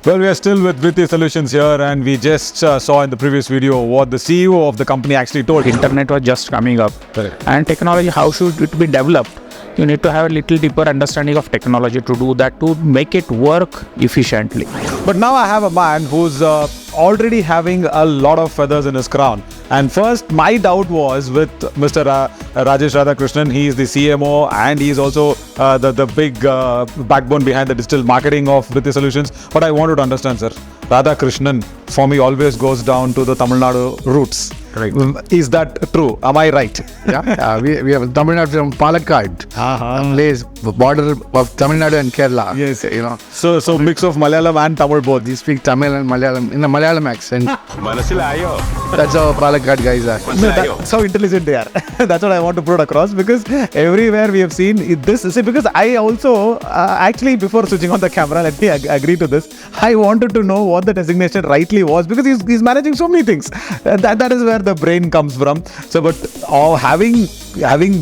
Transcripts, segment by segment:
Well, we are still with Vritti Solutions here, and we just saw in the previous video what the CEO of the company actually told. Internet was just coming up. Correct. And technology, how should it be developed? You need to have a little deeper understanding of technology to do that, to make it work efficiently. But now I have a man who's already having a lot of feathers in his crown. And first, my doubt was with Mr. Rajesh Radhakrishnan. He is the CMO and he is also the big backbone behind the digital marketing of Vritti Solutions. But I wanted to understand, sir, Radhakrishnan for me always goes down to the Tamil Nadu roots. Correct. Is that true? Am I right? We have Tamil Nadu from Pallakad, a place border of Tamil Nadu and Kerala. Yes. You know. So mix of Malayalam and Tamil both. We speak Tamil and Malayalam in a Malayalam accent. Manasilaayo. That's how Pallakad guys are. That's how intelligent they are. That's what I want to put across, because everywhere we have seen this. See, because I also actually, before switching on the camera, let me agree to this. I wanted to know what the designation rightly was, because he's managing so many things. That is where the brain comes from. So, but having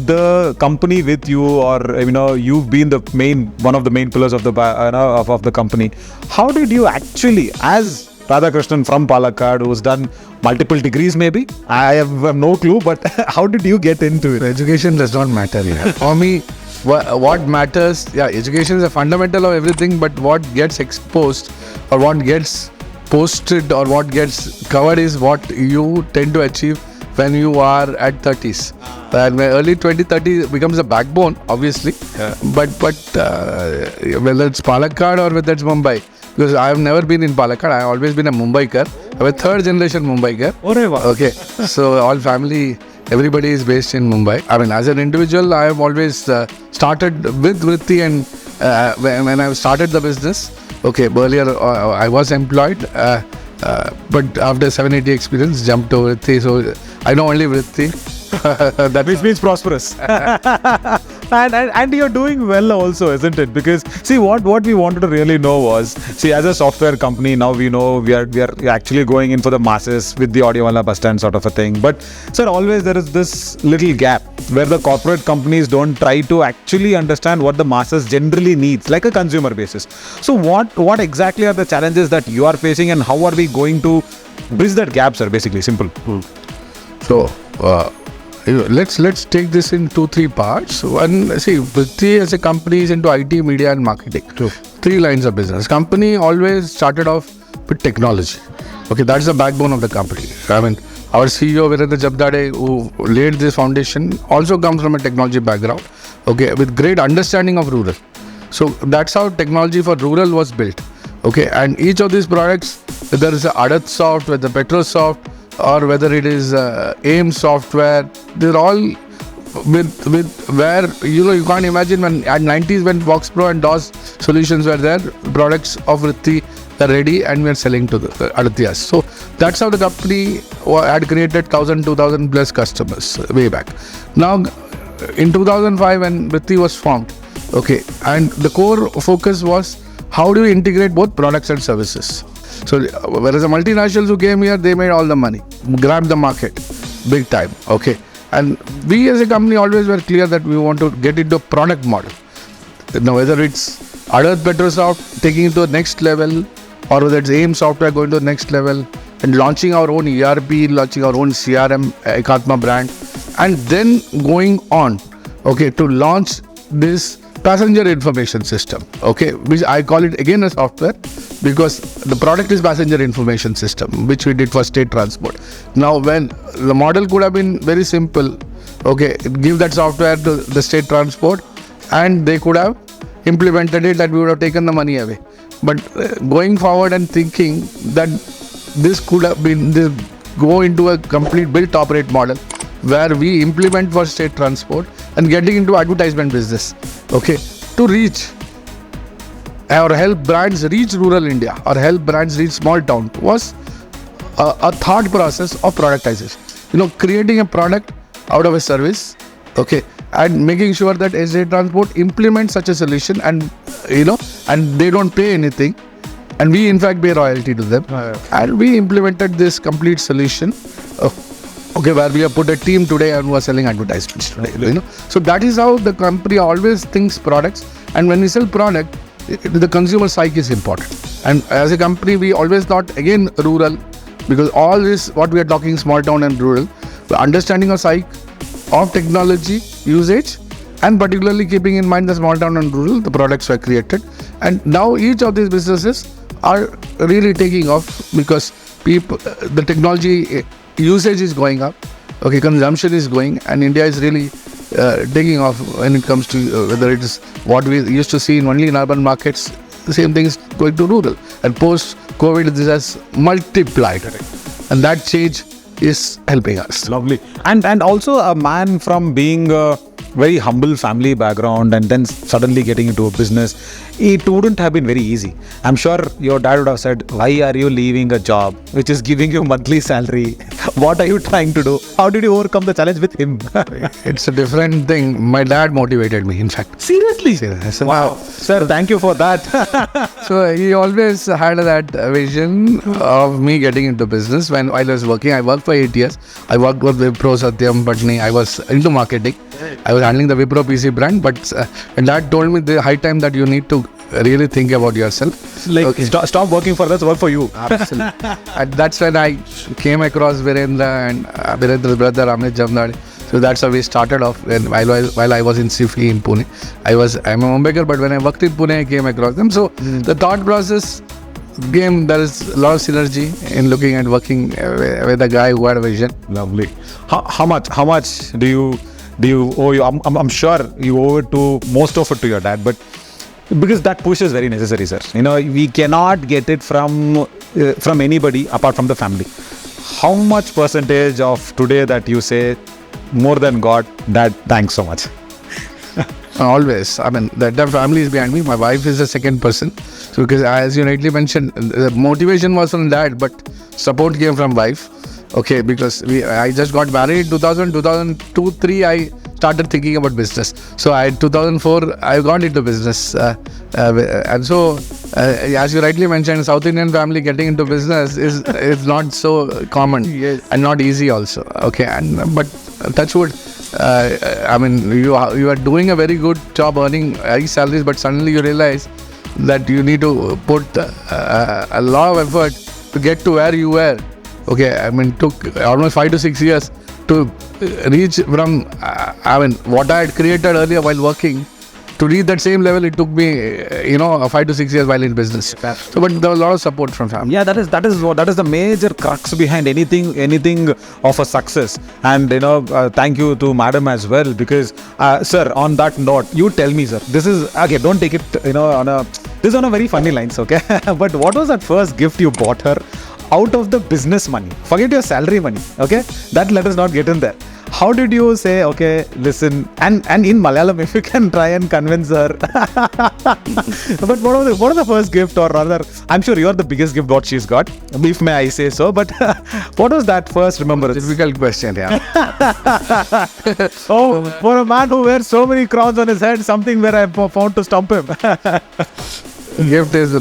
the company with you, or you've been one of the main pillars of the of the company. How did you actually, as Radhakrishnan from Pallakad, who's done multiple degrees maybe? I have no clue, but how did you get into it? Education does not matter here. For me, what matters, education is a fundamental of everything, but what gets exposed or what gets posted or what gets covered is what you tend to achieve when you are at 30s. And early 2030 becomes a backbone, obviously. But whether it's Pallakad or whether it's Mumbai, because I have never been in Pallakad, I have always been a mumbaikar. I'm a third generation mumbaikar. Okay, so all family, everybody is based in Mumbai. I mean, as an individual, I have always started with vritti, and when I started the business, okay, earlier I was employed, but after 7-8 experience, jumped to vritti. So I know only vritti. That which means prosperous. and you're doing well also, isn't it? Because see, what we wanted to really know was, see, as a software company, now we know we are actually going in for the masses with the audio wala bus stand sort of a thing. But sir, always there is this little gap where the corporate companies don't try to actually understand what the masses generally needs, like a consumer basis. So what exactly are the challenges that you are facing, and how are we going to bridge that gap, sir? Basically, simple. So let's take this in 2-3 parts. One, see, vritti as a company is into IT, media and marketing. True. 3 lines of business. Company always started off with technology. Okay, that's the backbone of the company. I mean, our CEO Virendra Jabdade, who laid this foundation, also comes from a technology background. Okay, with great understanding of rural. So that's how technology for rural was built. Okay, and each of these products, whether it's Adat Soft, whether Petrosoft, or whether it is AIM software, they're all with where you can't imagine when at 90s when Vox Pro and DOS solutions were there, products of vritti are ready and we are selling to the Aditya's. So that's how the company had created 1,000-2,000 plus customers way back. Now in 2005 when vritti was formed, okay, and the core focus was how do you integrate both products and services. So whereas the multinationals who came here, they made all the money, grabbed the market big time. Okay, and we as a company always were clear that we want to get into a product model. Now whether it's Adat Petrosoft taking it to the next level, or whether it's AIM software going to the next level and launching our own ERP, launching our own CRM, Ekatma brand, and then going on, okay, to launch this passenger information system, okay, which I call it again a software, because the product is passenger information system, which we did for state transport. Now when the model could have been very simple, okay, give that software to the state transport and they could have implemented it, that we would have taken the money away. But going forward and thinking that this could have been go into a complete built operate model where we implement for state transport and getting into advertisement business, okay, to reach or help brands reach rural India or help brands reach small town was a thought process of productization. Creating a product out of a service, okay, and making sure that state transport implements such a solution, and and they don't pay anything, and we in fact pay royalty to them, and we implemented this complete solution. Okay, where we have put a team today and who are selling advertisements today. So that is how the company always thinks products, and when we sell product, the consumer psyche is important. And as a company, we always thought, again, rural, because all this, what we are talking, small town and rural, understanding of psyche, of technology usage, and particularly keeping in mind the small town and rural, the products were created. And now each of these businesses are really taking off because people, the technology usage is going up, okay, consumption is going, and India is really taking off when it comes to whether it is what we used to see only in urban markets, the same thing is going to rural. And post-COVID, this has multiplied. And that change is helping us. Lovely. And also a man from being a very humble family background and then suddenly getting into a business, it wouldn't have been very easy. I'm sure your dad would have said, why are you leaving a job which is giving you monthly salary? What are you trying to do? How did you overcome the challenge with him? It's a different thing. My dad motivated me, in fact. Seriously? Seriously. Wow. Sir, thank you for that. So he always had that vision of me getting into business. When I was working, I worked for 8 years. I worked with Wipro, Satyam, Patni. I was into marketing. I was handling the Wipro PC brand, but and Dad told me the high time that you need to really think about yourself. Like, okay, stop working for us, work for you. Absolutely. And that's when I came across Virendra and Virendra's brother Amit Jamnade. So that's how we started off. And while I was in CIFI in Pune, I'm a mumbaikar, but when I worked in Pune, I came across them. So the thought process game, there is a lot of synergy in looking and working with a guy who had a vision. Lovely. How much do you owe you? I'm sure you owe it to most of it to your dad, but because that push is very necessary, sir. You know, we cannot get it from anybody apart from the family. How much percentage of today that you say more than God, Dad, thanks so much? Always. I mean, the family is behind me. My wife is the second person. So, because as you rightly mentioned, the motivation was from Dad, but support came from wife. Okay, because I just got married in 2002, 3, I started thinking about business. So, 2004, I got into business. And so, as you rightly mentioned, South Indian family getting into business is not so common. Yes. And not easy also. Okay, but touch wood. I mean, you are doing a very good job earning high salaries, but suddenly you realize that you need to put a lot of effort to get to where you were. Okay, I mean, it took almost 5 to 6 years to reach from, what I had created earlier while working. To reach that same level, it took me, 5 to 6 years while in business. So, but there was a lot of support from family. Yeah, that is the major crux behind anything of a success. And thank you to Madam as well, because sir, on that note, you tell me, sir. This is okay. Don't take it, this is on a very funny lines, okay? But what was that first gift you bought her out of the business money? Forget your salary money, okay? That let us not get in there. How did you say, okay, listen, and in Malayalam, if you can try and convince her. But what was the first gift, or rather, I'm sure you're the biggest gift what she's got, if may I say so, but what was that first remembrance? Difficult question, yeah. Oh, for a man who wears so many crowns on his head, something where I found to stump him. Gift is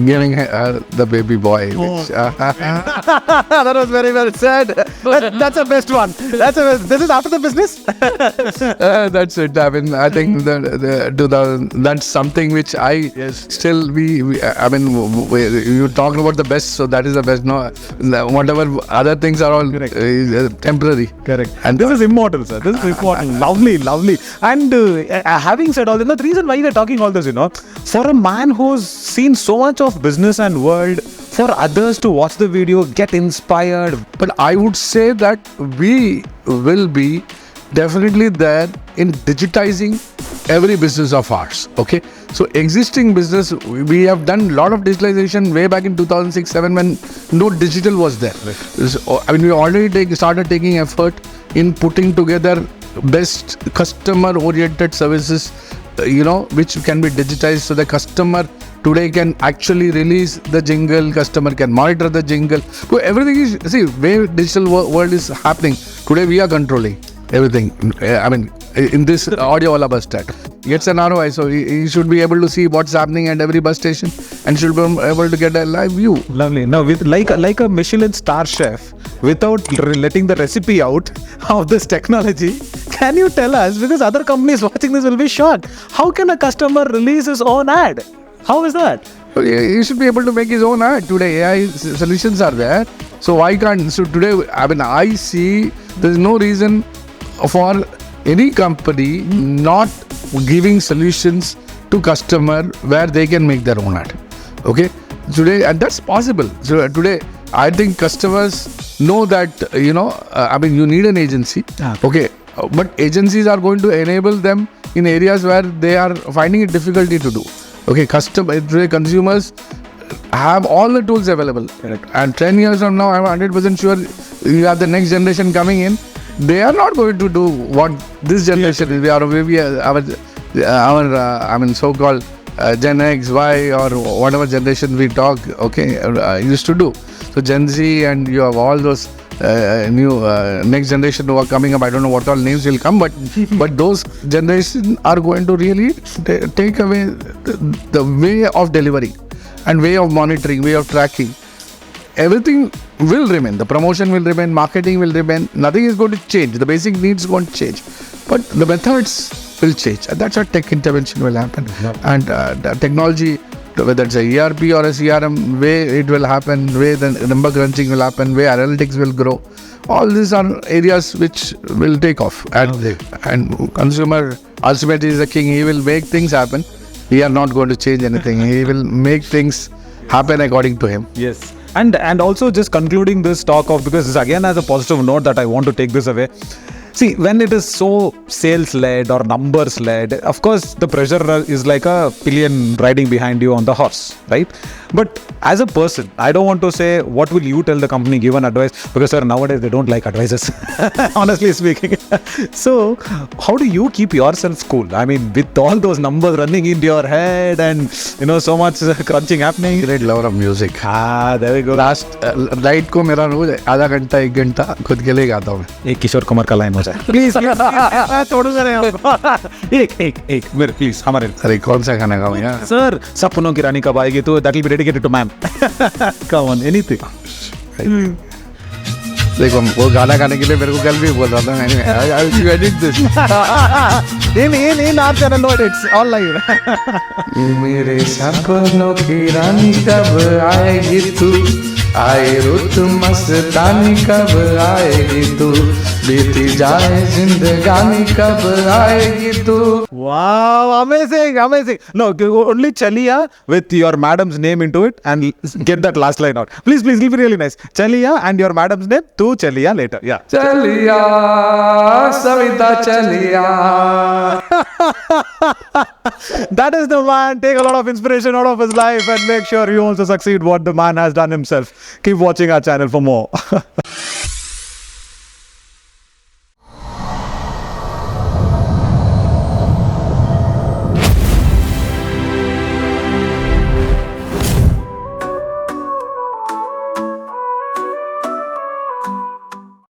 giving her the baby boy. Which, that was very well said. That's the best one. This is after the business. That's it. I mean, I think that's something which still you talking about the best, so that is the best. No, whatever other things are all temporary. Correct. And this is immortal, sir. This is immortal. Lovely. And having said all this, the reason why we're talking all this, for a man who's seen so much of business and world, for others to watch the video, get inspired. But I would say that we will be definitely there in digitizing every business of ours. Okay, so existing business, we have done a lot of digitalization way back in 2006-7 when no digital was there. Right. So, we already started taking effort in putting together best customer-oriented services, which can be digitized, so the customer today can actually release the jingle, customer can monitor the jingle. So everything is, way digital world is happening. Today we are controlling. everything. I mean, in this audio wala bus stand, gets an ROI, so he should be able to see what's happening at every bus station and should be able to get a live view. Lovely. Now, with like a Michelin star chef, without letting the recipe out of this technology, can you tell us, because other companies watching this will be shocked, how can a customer release his own ad? How is that? So he should be able to make his own ad. Today AI solutions are there, so why can't? So today, I mean, I see there's no reason for any company not giving solutions to customer where they can make their own ad. Okay, today, and that's possible. So today, I think customers know that I mean, you need an agency. Okay, but agencies are going to enable them in areas where they are finding it difficulty to do. Okay, consumers have all the tools available. Correct. And 10 years from now, I'm 100% sure you have the next generation coming in. They are not going to do what this generation is. We are maybe our I mean, so-called Gen X, Y, or whatever generation we talk. Okay, used to do. So Gen Z, and you have all those new next generation who are coming up. I don't know what all names will come, but those generation are going to really take away the way of delivery and way of monitoring, way of tracking. Everything will remain. The promotion will remain, marketing will remain. Nothing is going to change. The basic needs won't change, but the methods will change, and that's how tech intervention will happen. And the technology, whether it's a ERP or a CRM, way it will happen, way the number crunching will happen, way analytics will grow. All these are areas which will take off. And consumer ultimately is the king. He will make things happen. We are not going to change anything. He will make things happen according to him. Yes. And also just concluding this talk of, because this again has a positive note that I want to take this away. See, when it is so sales-led or numbers-led, of course, the pressure is like a pillion riding behind you on the horse, right? But as a person, I don't want to say, what will you tell the company, give an advice? Because, sir, nowadays they don't like advices, honestly speaking. So, how do you keep yourself cool? I mean, with all those numbers running into your head and, so much crunching happening. Great lover of music. There we go. Last night को मेरा रोज आधा घंटा 1 घंटा खुद के लिए गाता हूँ मैं. एक किशोर कुमार का लाइन हो जाए प्लीज छोड़ूंगा नहीं आपको. एक मेरे प्लीज हमारे. अरे कौन सा गाना गाऊँ यार? सर सपनों की रानी कब आएगी, तो that will be dedicated to ma'am. Come on anything. देखो वो गाना गाने के लिए मेरे को कल भी बोल रहा था मैंने, I will edit this in our channel. No, it's all live. मेरे सपनों की रानी कब आएगी तू, आए रुत मस्तानी कब आएगी तू, बीती जाए जिंदगानी कब आएगी तू. Wow, amazing. No, only Chaliya with your madam's name into it and get that last line out. Please, give it really nice. Chaliya and your madam's name to Chaliya later. Yeah. चलिया सविता चलिया. That is the man. Take a lot of inspiration out of his life and make sure you also succeed what the man has done himself. Keep watching our channel for more.